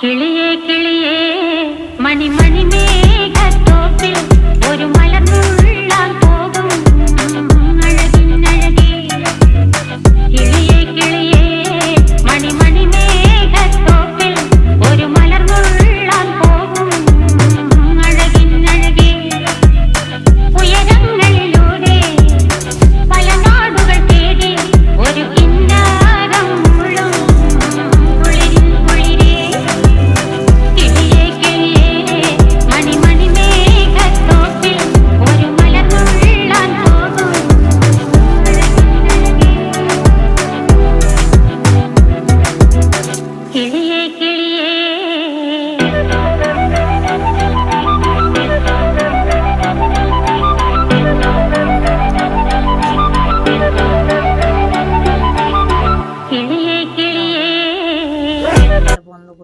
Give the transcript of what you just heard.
കിളിയേ കിളിയേ മണിമണി മേഘത്തോപ്പിൽ ഒരു മലർന്നുള്ളാൻ പോകും അഴകിനഴകേ. കിളിയേ കിളിയേ മണിമണി മേഘത്തോപ്പിൽ ഒരു മലർന്നുള്ളാൻ പോകും അഴകിനഴകേ. ഉയരങ്ങളിലൂടെ പല നാടുകൾ തേടി ഒരു കിന്നാരം മുള്ളും കുളിരിൻ കുളിരേ. കിളിയേ കിളിയേ മണിമണി മേഘത്തോപ്പിൽ ഒരു മലർന്നുള്ളാൻ പോകും കിളിയേ കിളിയേ. കിളിയേ കിളിയേ. বন্ধ